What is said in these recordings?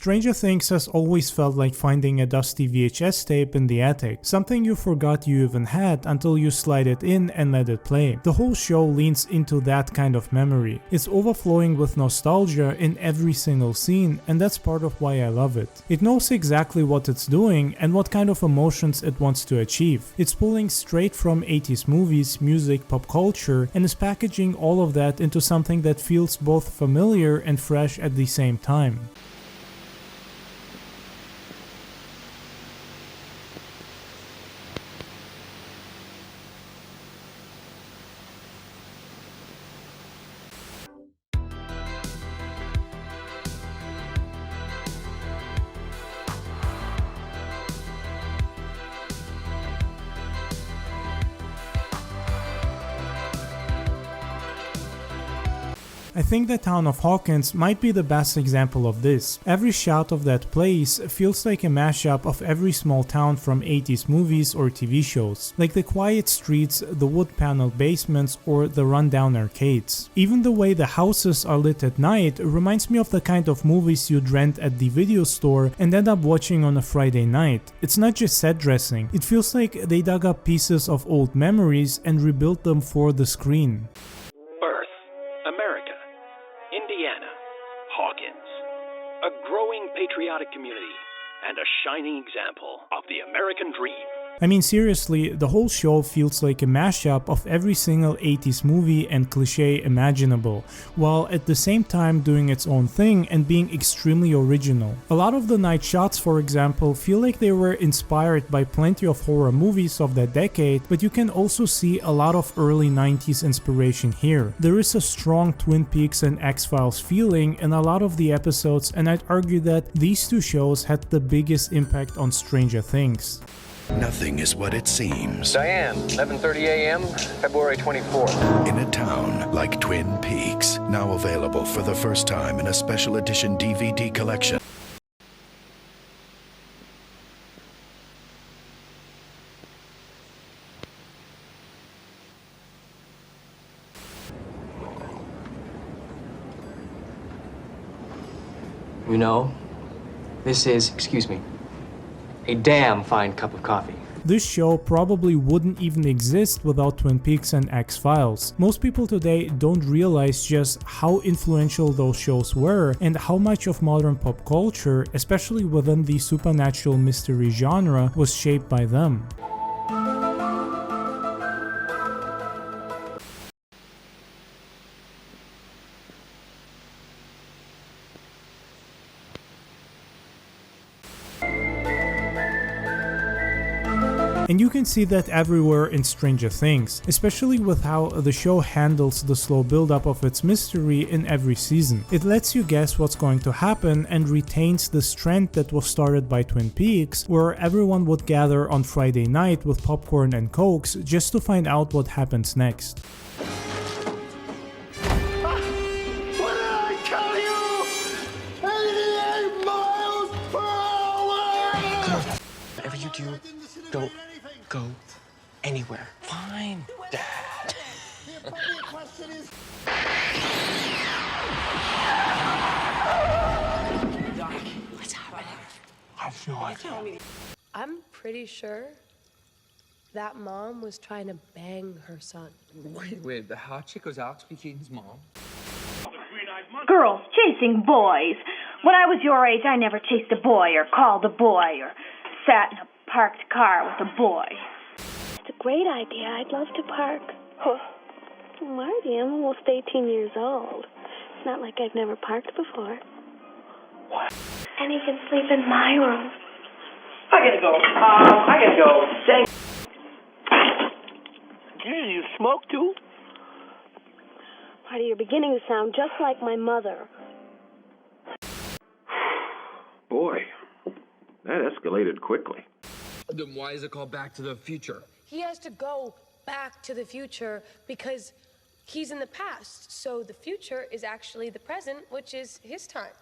Stranger Things has always felt like finding a dusty VHS tape in the attic, something you forgot you even had until you slide it in and let it play. The whole show leans into that kind of memory. It's overflowing with nostalgia in every single scene, and that's part of why I love it. It knows exactly what it's doing and what kind of emotions it wants to achieve. It's pulling straight from 80s movies, music, pop culture, and is packaging all of that into something that feels both familiar and fresh at the same time. I think the town of Hawkins might be the best example of this. Every shot of that place feels like a mashup of every small town from 80s movies or TV shows, like the quiet streets, the wood-paneled basements, or the rundown arcades. Even the way the houses are lit at night reminds me of the kind of movies you'd rent at the video store and end up watching on a Friday night. It's not just set dressing, it feels like they dug up pieces of old memories and rebuilt them for the screen. America, Indiana, Hawkins, a growing patriotic community, and a shining example of the American dream. I mean, seriously, the whole show feels like a mashup of every single 80s movie and cliche imaginable, while at the same time doing its own thing and being extremely original. A lot of the night shots, for example, feel like they were inspired by plenty of horror movies of that decade, but you can also see a lot of early 90s inspiration here. There is a strong Twin Peaks and X-Files feeling in a lot of the episodes, and I'd argue that these two shows had the biggest impact on Stranger Things. Nothing is what it seems. Diane, 11:30 a.m., February 24th. In a town like Twin Peaks, now available for the first time in a special edition DVD collection. You know, this is, excuse me, a damn fine cup of coffee. This show probably wouldn't even exist without Twin Peaks and X-Files. Most people today don't realize just how influential those shows were and how much of modern pop culture, especially within the supernatural mystery genre, was shaped by them. And you can see that everywhere in Stranger Things, especially with how the show handles the slow build-up of its mystery in every season. It lets you guess what's going to happen and retains this trend that was started by Twin Peaks, where everyone would gather on Friday night with popcorn and cokes just to find out what happens next. Whatever you do, don't go anywhere. Fine, Dad. What's happening? I have no idea. I'm pretty sure that mom was trying to bang her son. Wait, the hot chick was Alex P. Keaton's mom? Girls chasing boys. When I was your age, I never chased a boy or called a boy or sat in a parked car with a boy. It's a great idea. I'd love to park. Huh. Marty, I'm almost 18 years old. It's not like I've never parked before. What? And he can sleep in my room. I gotta go. Dang. You smoke too? Marty, you're beginning to sound just like my mother. Boy, that escalated quickly. Then why is it called Back to the Future? He has to go back to the future because he's in the past. So the future is actually the present, which is his time.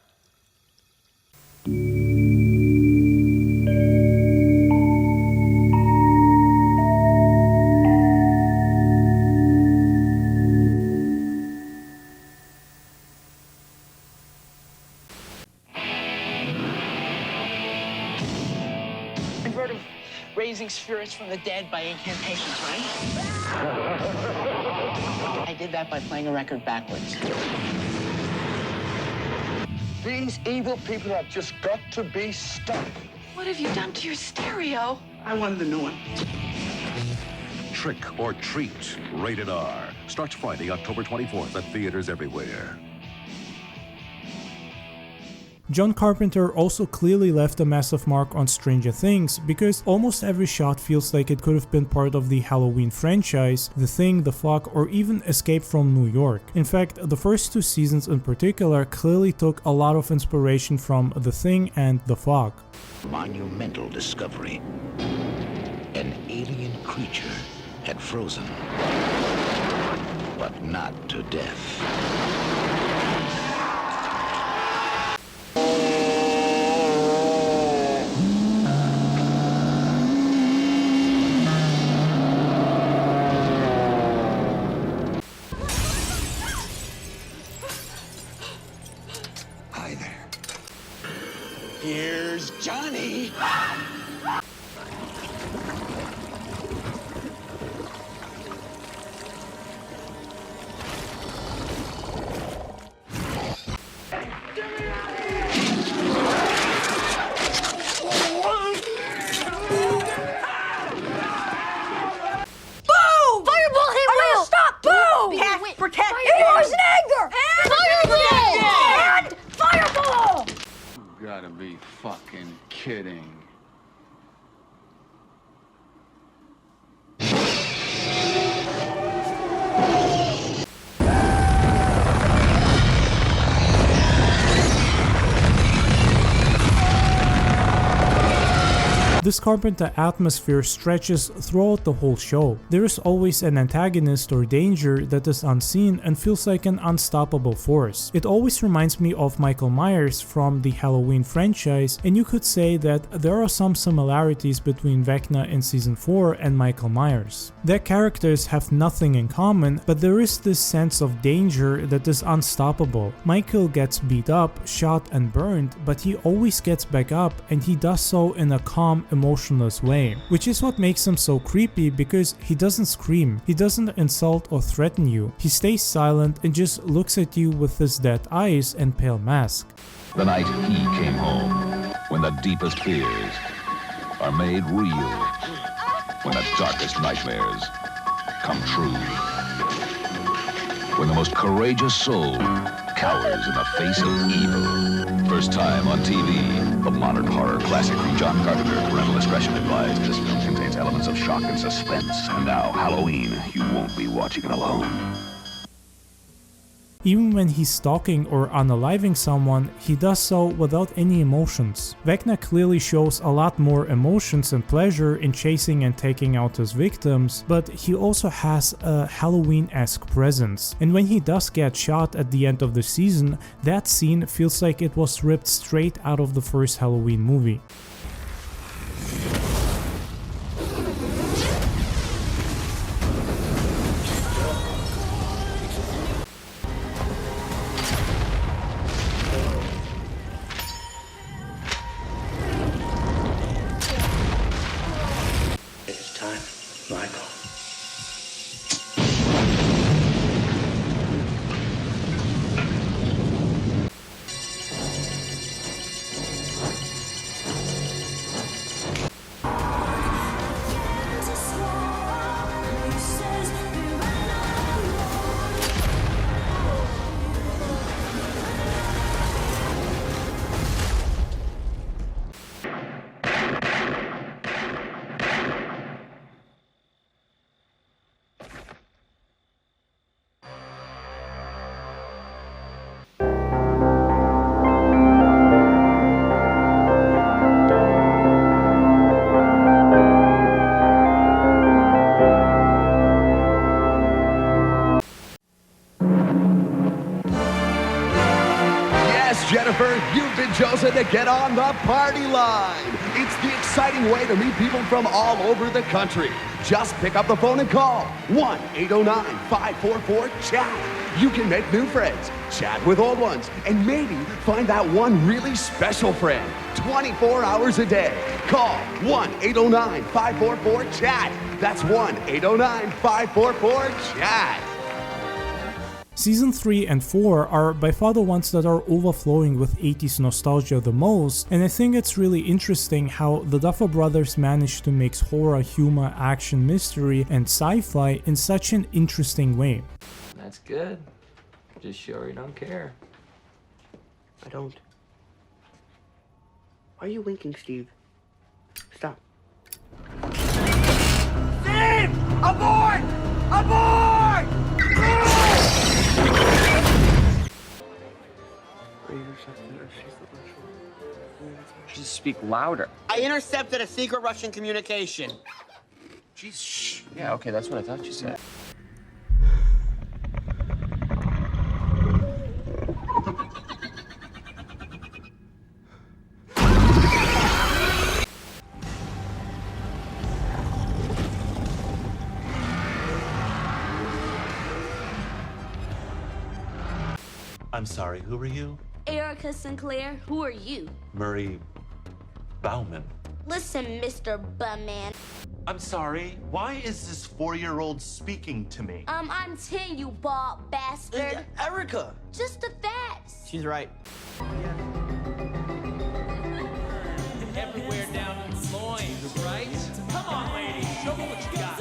raising spirits from the dead by incantations, right? I did that by playing a record backwards. These evil people have just got to be stopped. What have you done to your stereo? I wanted a new one. Trick or Treat, rated R. Starts Friday, October 24th at theaters everywhere. John Carpenter also clearly left a massive mark on Stranger Things because almost every shot feels like it could have been part of the Halloween franchise, The Thing, The Fog, or even Escape from New York. In fact, the first 2 seasons in particular clearly took a lot of inspiration from The Thing and The Fog. Monumental discovery. An alien creature had frozen, but not to death. Hi there. Here's Johnny. Protect emotion, anger, fireball, and fireball. You gotta be fucking kidding. This Carpenter atmosphere stretches throughout the whole show. There is always an antagonist or danger that is unseen and feels like an unstoppable force. It always reminds me of Michael Myers from the Halloween franchise, and you could say that there are some similarities between Vecna in season 4 and Michael Myers. Their characters have nothing in common, but there is this sense of danger that is unstoppable. Michael gets beat up, shot and burned, but he always gets back up, and he does so in a calm, emotionless way, which is what makes him so creepy because he doesn't scream, he doesn't insult or threaten you, he stays silent and just looks at you with his dead eyes and pale mask. The night he came home, when the deepest fears are made real, when the darkest nightmares come true, when the most courageous soul cowers in the face of evil. First time on TV, the modern horror classic from John Carpenter. Parental discretion advised. This film contains elements of shock and suspense. And now, Halloween, you won't be watching it alone. Even when he's stalking or unaliving someone, he does so without any emotions. Vecna clearly shows a lot more emotions and pleasure in chasing and taking out his victims, but he also has a Halloween-esque presence. And when he does get shot at the end of the season, that scene feels like it was ripped straight out of the first Halloween movie. Michael. Jennifer, you've been chosen to get on the party line. It's the exciting way to meet people from all over the country. Just pick up the phone and call 1-809-544-CHAT. You can make new friends, chat with old ones, and maybe find that one really special friend 24 hours a day. Call 1-809-544-CHAT. That's 1-809-544-CHAT. Season 3 and 4 are by far the ones that are overflowing with 80s nostalgia the most, and I think it's really interesting how the Duffer Brothers managed to mix horror, humor, action, mystery, and sci-fi in such an interesting way. That's good. Just sure you don't care. I don't. Why are you winking, Steve? Stop. Steve! Aboard! Aboard! Just speak louder. I intercepted a secret Russian communication. Jeez, shh. Yeah, okay, that's what I thought you said. I'm sorry, who are you? Erica Sinclair, who are you? Murray Bauman. Listen, Mr. Bumman. I'm sorry, why is this 4-year-old speaking to me? I'm 10, you bald bastard. Erica! Just the facts. She's right. Everywhere down the loins, right? Come on, ladies, show me what you got.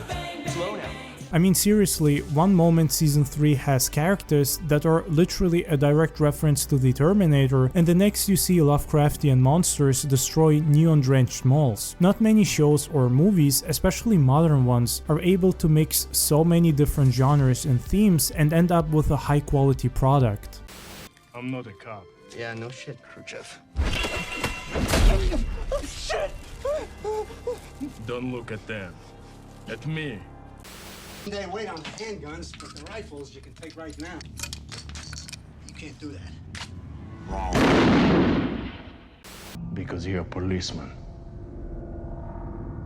Slow now. I mean seriously, one moment season 3 has characters that are literally a direct reference to the Terminator, and the next you see Lovecraftian monsters destroy neon-drenched malls. Not many shows or movies, especially modern ones, are able to mix so many different genres and themes and end up with a high-quality product. I'm not a cop. Yeah, no shit, Khrushchev. Shit! Don't look at them. At me. They wait on handguns, but the rifles you can take right now. You can't do that. Wrong. Because you're a policeman.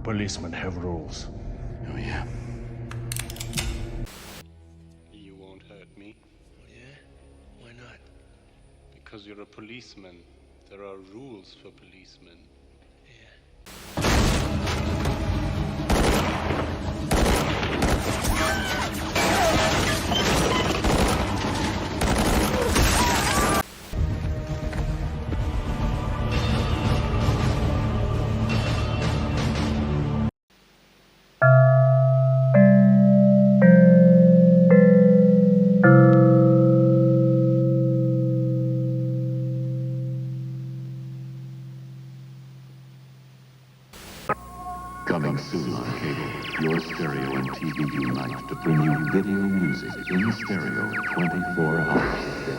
Policemen have rules. Oh, yeah. You won't hurt me. Yeah? Why not? Because you're a policeman. There are rules for policemen. Coming soon on cable, your stereo and TV unite to bring you video music in stereo 24 hours a day.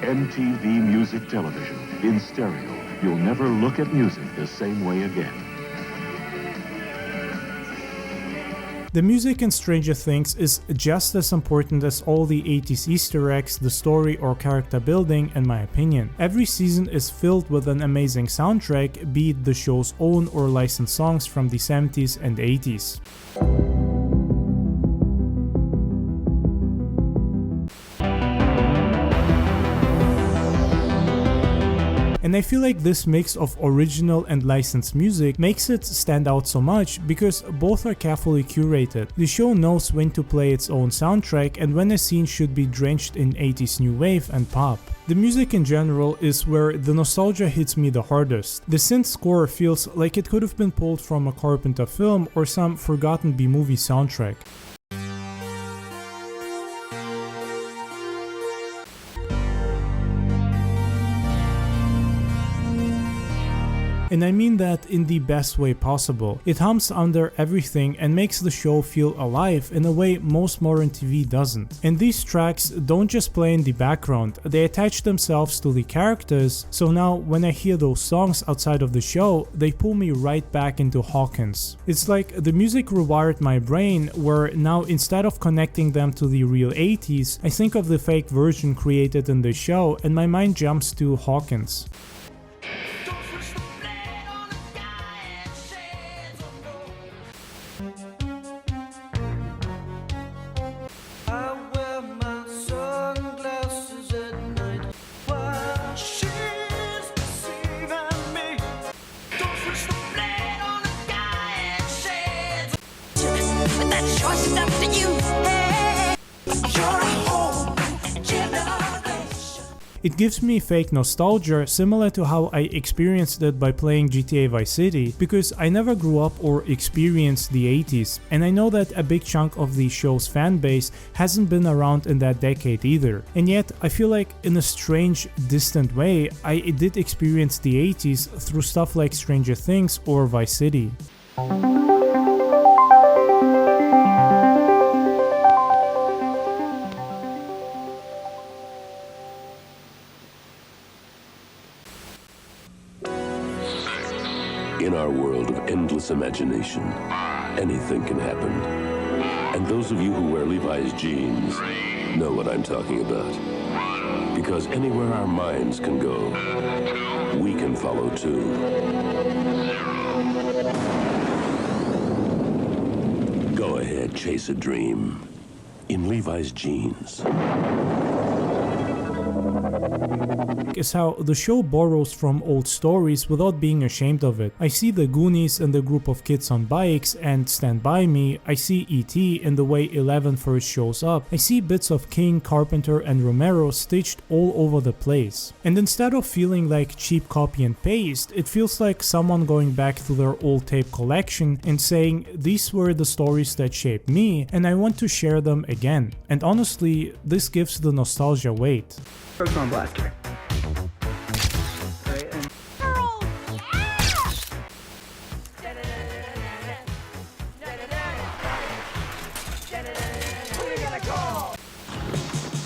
MTV Music Television in stereo. You'll never look at music the same way again. The music in Stranger Things is just as important as all the 80s Easter eggs, the story or character building, in my opinion. Every season is filled with an amazing soundtrack, be it the show's own or licensed songs from the 70s and 80s. And I feel like this mix of original and licensed music makes it stand out so much because both are carefully curated. The show knows when to play its own soundtrack and when a scene should be drenched in 80s new wave and pop. The music in general is where the nostalgia hits me the hardest. The synth score feels like it could have been pulled from a Carpenter film or some forgotten B-movie soundtrack. And I mean that in the best way possible. It hums under everything and makes the show feel alive in a way most modern TV doesn't. And these tracks don't just play in the background, they attach themselves to the characters, so now when I hear those songs outside of the show, they pull me right back into Hawkins. It's like the music rewired my brain, where now instead of connecting them to the real 80s, I think of the fake version created in the show and my mind jumps to Hawkins. the choice is up to you. Hey, you're a whole generation. It gives me fake nostalgia, similar to how I experienced it by playing GTA Vice City, because I never grew up or experienced the 80s, and I know that a big chunk of the show's fan base hasn't been around in that decade either. And yet, I feel like in a strange, distant way, I did experience the 80s through stuff like Stranger Things or Vice City. In our world of endless imagination, anything can happen. And those of you who wear Levi's jeans know what I'm talking about. Because anywhere our minds can go, we can follow too. Go ahead, chase a dream in Levi's jeans. Is how the show borrows from old stories without being ashamed of it. I see the Goonies and the group of kids on bikes and Stand By Me. I see E.T. and the way Eleven first shows up. I see bits of King, Carpenter and Romero staged all over the place. And instead of feeling like cheap copy and paste, it feels like someone going back to their old tape collection and saying, these were the stories that shaped me and I want to share them again. And honestly, this gives the nostalgia weight. Proton blaster.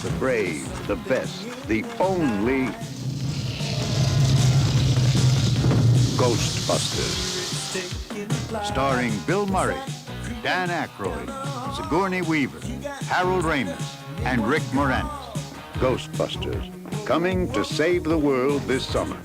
The brave, the best, the only Ghostbusters. Starring Bill Murray, Dan Aykroyd, Sigourney Weaver, Harold Ramis, and Rick Moranis. Ghostbusters, coming to save the world this summer.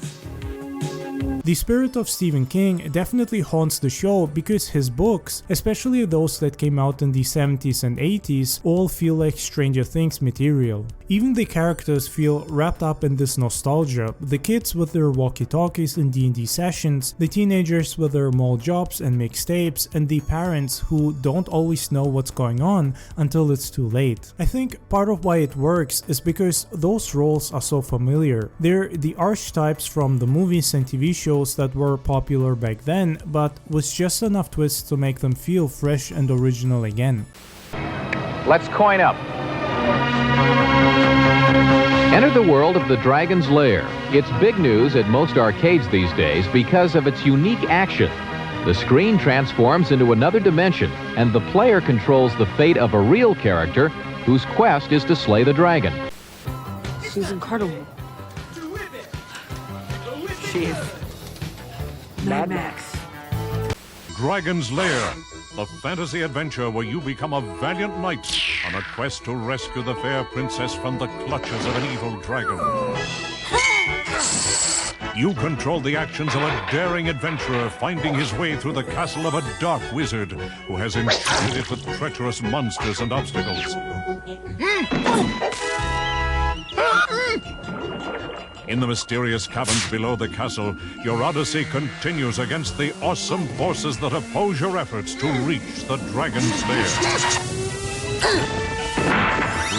The spirit of Stephen King definitely haunts the show because his books, especially those that came out in the 70s and 80s, all feel like Stranger Things material. Even the characters feel wrapped up in this nostalgia, the kids with their walkie-talkies in D&D sessions, the teenagers with their mall jobs and mixtapes, and the parents who don't always know what's going on until it's too late. I think part of why it works is because those roles are so familiar. They're the archetypes from the movies and TV shows that were popular back then, but with just enough twists to make them feel fresh and original again. Let's coin up. Enter the world of the Dragon's Lair. It's big news at most arcades these days because of its unique action. The screen transforms into another dimension, and the player controls the fate of a real character whose quest is to slay the dragon. She's incredible. She's Mad Max. Dragon's Lair, the fantasy adventure where you become a valiant knight on a quest to rescue the fair princess from the clutches of an evil dragon. You control the actions of a daring adventurer finding his way through the castle of a dark wizard who has enchanted it with treacherous monsters and obstacles. In the mysterious caverns below the castle, your odyssey continues against the awesome forces that oppose your efforts to reach the Dragon's Lair.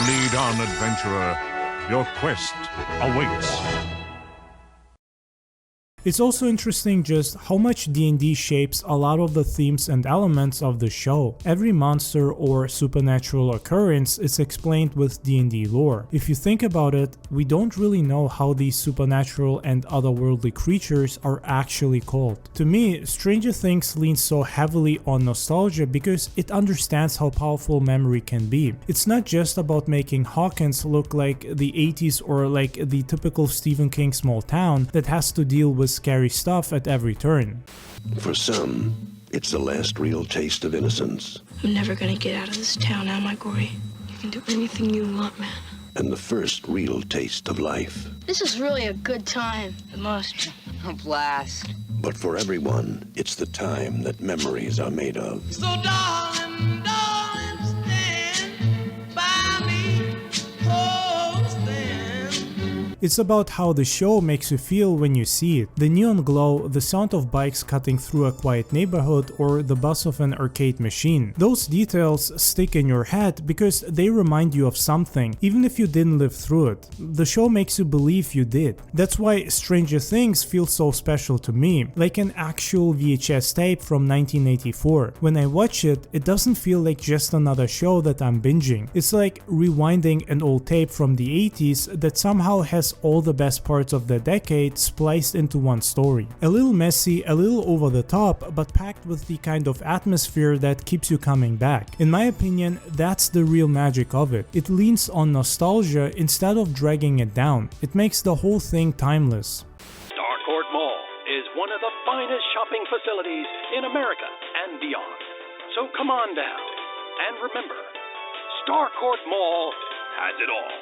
Lead on, adventurer. Your quest awaits. It's also interesting just how much D&D shapes a lot of the themes and elements of the show. Every monster or supernatural occurrence is explained with D&D lore. If you think about it, we don't really know how these supernatural and otherworldly creatures are actually called. To me, Stranger Things leans so heavily on nostalgia because it understands how powerful memory can be. It's not just about making Hawkins look like the 80s or like the typical Stephen King small town that has to deal with scary stuff at every turn. For some, it's the last real taste of innocence. I'm never gonna get out of this town, am I, Gory? You can do anything you want, man. And the first real taste of life. This is really a good time. It must. A blast. But for everyone, it's the time that memories are made of. So darling, darling, stand by me. Oh, stand. It's about how the show makes you feel when you see it. The neon glow, the sound of bikes cutting through a quiet neighborhood, or the buzz of an arcade machine. Those details stick in your head because they remind you of something, even if you didn't live through it. The show makes you believe you did. That's why Stranger Things feels so special to me, like an actual VHS tape from 1984. When I watch it, it doesn't feel like just another show that I'm binging. It's like rewinding an old tape from the 80s that somehow has all the best parts of the decade spliced into one story. A little messy, a little over the top, but packed with the kind of atmosphere that keeps you coming back. In my opinion, that's the real magic of it. It leans on nostalgia instead of dragging it down. It makes the whole thing timeless. Starcourt Mall is one of the finest shopping facilities in America and beyond. So come on down, and remember, Starcourt Mall has it all.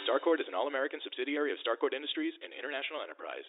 Starcourt is an all-American subsidiary of Starcourt Industries and International Enterprise.